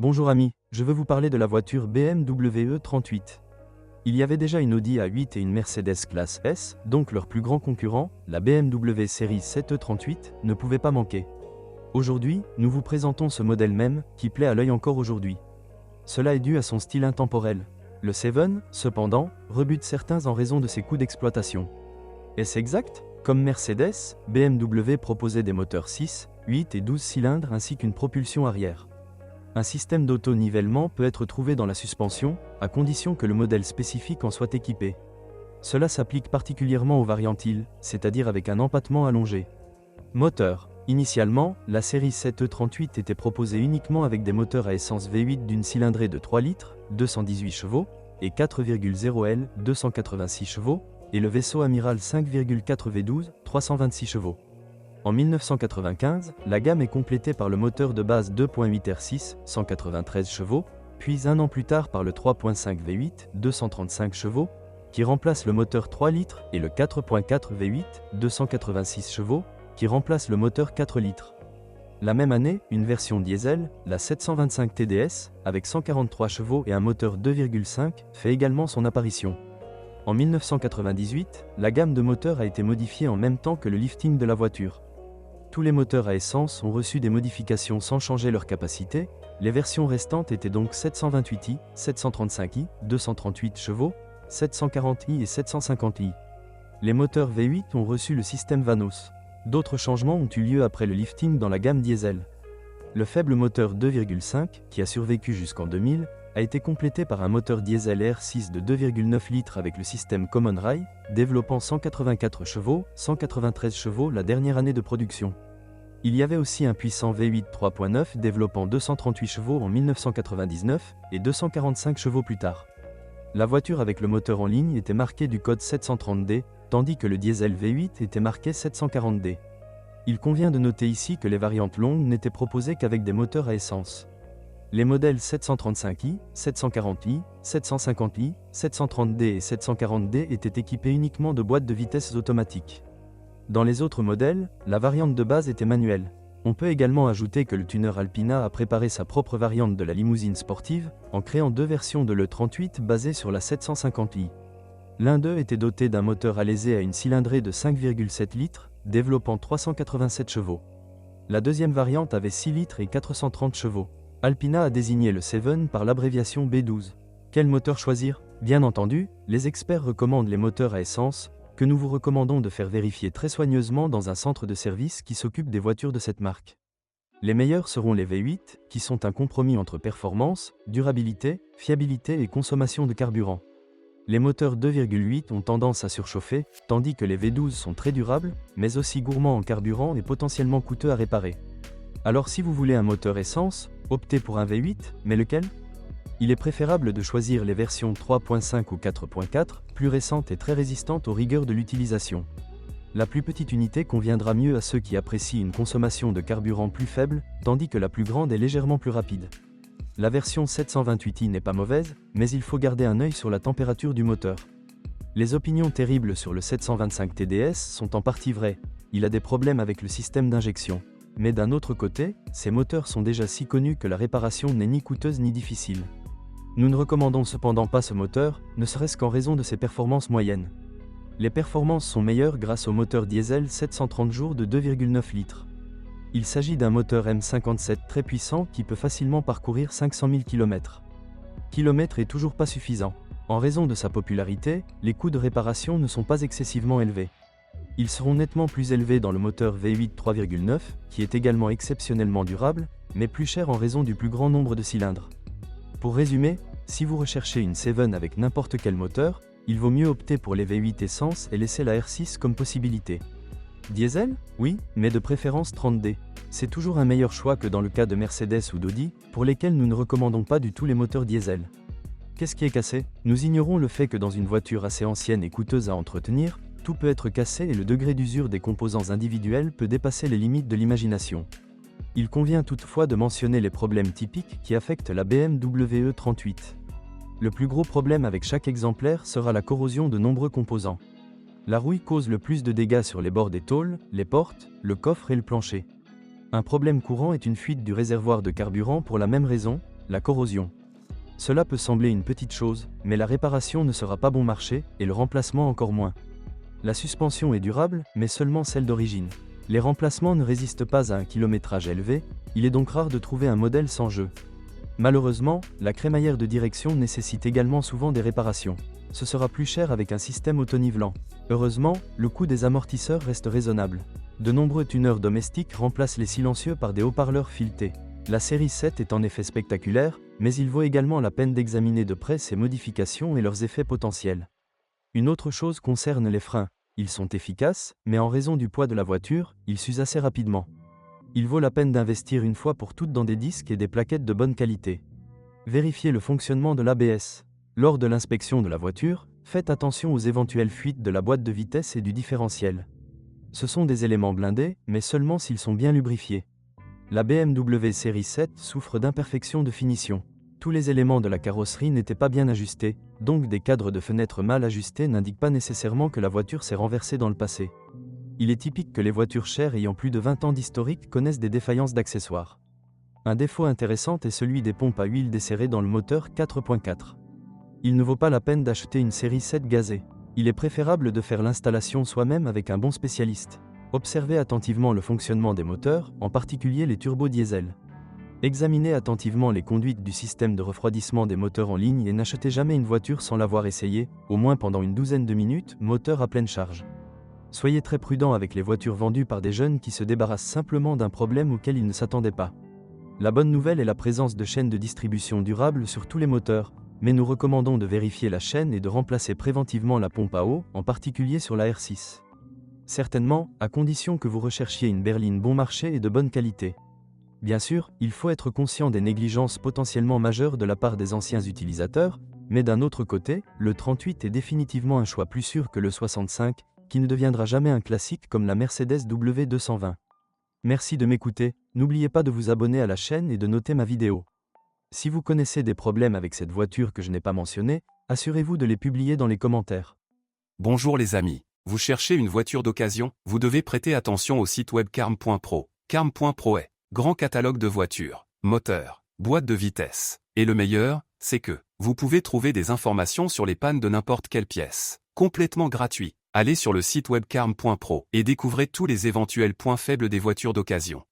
Bonjour amis, je veux vous parler de la voiture BMW E38. Il y avait déjà une Audi A8 et une Mercedes classe S, donc leur plus grand concurrent, la BMW série 7 E38, ne pouvait pas manquer. Aujourd'hui, nous vous présentons ce modèle même, qui plaît à l'œil encore aujourd'hui. Cela est dû à son style intemporel. Le 7, cependant, rebute certains en raison de ses coûts d'exploitation. Est-ce exact? Comme Mercedes, BMW proposait des moteurs 6, 8 et 12 cylindres ainsi qu'une propulsion arrière. Un système d'auto-nivellement peut être trouvé dans la suspension, à condition que le modèle spécifique en soit équipé. Cela s'applique particulièrement aux variantes IL, c'est-à-dire avec un empattement allongé. Moteur. Initialement, la série 7E38 était proposée uniquement avec des moteurs à essence V8 d'une cylindrée de 3 litres, 218 chevaux, et 4,0 L, 286 chevaux, et le vaisseau amiral 5,4 V12, 326 chevaux. En 1995, la gamme est complétée par le moteur de base 2.8 R6, 193 chevaux, puis un an plus tard par le 3.5 V8, 235 chevaux, qui remplace le moteur 3 litres, et le 4.4 V8, 286 chevaux, qui remplace le moteur 4 litres. La même année, une version diesel, la 725 TDS, avec 143 chevaux et un moteur 2,5, fait également son apparition. En 1998, la gamme de moteurs a été modifiée en même temps que le lifting de la voiture. Tous les moteurs à essence ont reçu des modifications sans changer leur capacité, les versions restantes étaient donc 728i, 735i, 238 chevaux, 740i et 750i. Les moteurs V8 ont reçu le système Vanos. D'autres changements ont eu lieu après le lifting dans la gamme diesel. Le faible moteur 2,5, qui a survécu jusqu'en 2000, a été complété par un moteur diesel R6 de 2,9 litres avec le système Common Rail, développant 184 chevaux, 193 chevaux la dernière année de production. Il y avait aussi un puissant V8 3.9 développant 238 chevaux en 1999 et 245 chevaux plus tard. La voiture avec le moteur en ligne était marquée du code 730D, tandis que le diesel V8 était marqué 740D. Il convient de noter ici que les variantes longues n'étaient proposées qu'avec des moteurs à essence. Les modèles 735i, 740i, 750i, 730D et 740D étaient équipés uniquement de boîtes de vitesses automatiques. Dans les autres modèles, la variante de base était manuelle. On peut également ajouter que le tuner Alpina a préparé sa propre variante de la limousine sportive, en créant deux versions de l'E38 basées sur la 750i. L'un d'eux était doté d'un moteur alésé à une cylindrée de 5,7 litres, développant 387 chevaux. La deuxième variante avait 6 litres et 430 chevaux. Alpina a désigné le 7 par l'abréviation B12. Quel moteur choisir? Bien entendu, les experts recommandent les moteurs à essence, que nous vous recommandons de faire vérifier très soigneusement dans un centre de service qui s'occupe des voitures de cette marque. Les meilleurs seront les V8, qui sont un compromis entre performance, durabilité, fiabilité et consommation de carburant. Les moteurs 2,8 ont tendance à surchauffer, tandis que les V12 sont très durables, mais aussi gourmands en carburant et potentiellement coûteux à réparer. Alors si vous voulez un moteur essence, optez pour un V8, mais lequel? Il est préférable de choisir les versions 3.5 ou 4.4, plus récentes et très résistantes aux rigueurs de l'utilisation. La plus petite unité conviendra mieux à ceux qui apprécient une consommation de carburant plus faible, tandis que la plus grande est légèrement plus rapide. La version 728i n'est pas mauvaise, mais il faut garder un œil sur la température du moteur. Les opinions terribles sur le 725 TDS sont en partie vraies, il a des problèmes avec le système d'injection. Mais d'un autre côté, ces moteurs sont déjà si connus que la réparation n'est ni coûteuse ni difficile. Nous ne recommandons cependant pas ce moteur, ne serait-ce qu'en raison de ses performances moyennes. Les performances sont meilleures grâce au moteur diesel 730 jours de 2,9 litres. Il s'agit d'un moteur M57 très puissant qui peut facilement parcourir 500 000 km. Kilomètres est toujours pas suffisant. En raison de sa popularité, les coûts de réparation ne sont pas excessivement élevés. Ils seront nettement plus élevés dans le moteur V8 3,9, qui est également exceptionnellement durable, mais plus cher en raison du plus grand nombre de cylindres. Pour résumer, si vous recherchez une 7 avec n'importe quel moteur, il vaut mieux opter pour les V8 essence et laisser la R6 comme possibilité. Diesel? Oui, mais de préférence 30D. C'est toujours un meilleur choix que dans le cas de Mercedes ou d'Audi, pour lesquels nous ne recommandons pas du tout les moteurs diesel. Qu'est-ce qui est cassé? Nous ignorons le fait que dans une voiture assez ancienne et coûteuse à entretenir, tout peut être cassé et le degré d'usure des composants individuels peut dépasser les limites de l'imagination. Il convient toutefois de mentionner les problèmes typiques qui affectent la BMW E38. Le plus gros problème avec chaque exemplaire sera la corrosion de nombreux composants. La rouille cause le plus de dégâts sur les bords des tôles, les portes, le coffre et le plancher. Un problème courant est une fuite du réservoir de carburant pour la même raison, la corrosion. Cela peut sembler une petite chose, mais la réparation ne sera pas bon marché, et le remplacement encore moins. La suspension est durable, mais seulement celle d'origine. Les remplacements ne résistent pas à un kilométrage élevé, il est donc rare de trouver un modèle sans jeu. Malheureusement, la crémaillère de direction nécessite également souvent des réparations. Ce sera plus cher avec un système autonivelant. Heureusement, le coût des amortisseurs reste raisonnable. De nombreux tuneurs domestiques remplacent les silencieux par des haut-parleurs filetés. La série 7 est en effet spectaculaire, mais il vaut également la peine d'examiner de près ces modifications et leurs effets potentiels. Une autre chose concerne les freins. Ils sont efficaces, mais en raison du poids de la voiture, ils s'usent assez rapidement. Il vaut la peine d'investir une fois pour toutes dans des disques et des plaquettes de bonne qualité. Vérifiez le fonctionnement de l'ABS. Lors de l'inspection de la voiture, faites attention aux éventuelles fuites de la boîte de vitesse et du différentiel. Ce sont des éléments blindés, mais seulement s'ils sont bien lubrifiés. La BMW série 7 souffre d'imperfections de finition. Tous les éléments de la carrosserie n'étaient pas bien ajustés, donc des cadres de fenêtres mal ajustés n'indiquent pas nécessairement que la voiture s'est renversée dans le passé. Il est typique que les voitures chères ayant plus de 20 ans d'historique connaissent des défaillances d'accessoires. Un défaut intéressant est celui des pompes à huile desserrées dans le moteur 4.4. Il ne vaut pas la peine d'acheter une série 7 gazée. Il est préférable de faire l'installation soi-même avec un bon spécialiste. Observez attentivement le fonctionnement des moteurs, en particulier les turbodiesels. Examinez attentivement les conduites du système de refroidissement des moteurs en ligne et n'achetez jamais une voiture sans l'avoir essayée, au moins pendant une douzaine de minutes, moteur à pleine charge. Soyez très prudent avec les voitures vendues par des jeunes qui se débarrassent simplement d'un problème auquel ils ne s'attendaient pas. La bonne nouvelle est la présence de chaînes de distribution durables sur tous les moteurs, mais nous recommandons de vérifier la chaîne et de remplacer préventivement la pompe à eau, en particulier sur la R6. Certainement, à condition que vous recherchiez une berline bon marché et de bonne qualité. Bien sûr, il faut être conscient des négligences potentiellement majeures de la part des anciens utilisateurs, mais d'un autre côté, le 38 est définitivement un choix plus sûr que le 65, qui ne deviendra jamais un classique comme la Mercedes W220. Merci de m'écouter, n'oubliez pas de vous abonner à la chaîne et de noter ma vidéo. Si vous connaissez des problèmes avec cette voiture que je n'ai pas mentionnée, assurez-vous de les publier dans les commentaires. Bonjour les amis, vous cherchez une voiture d'occasion, vous devez prêter attention au site web carm.pro. Carm.pro est grand catalogue de voitures, moteurs, boîtes de vitesse. Et le meilleur, c'est que vous pouvez trouver des informations sur les pannes de n'importe quelle pièce. Complètement gratuit. Allez sur le site web carm.pro et découvrez tous les éventuels points faibles des voitures d'occasion.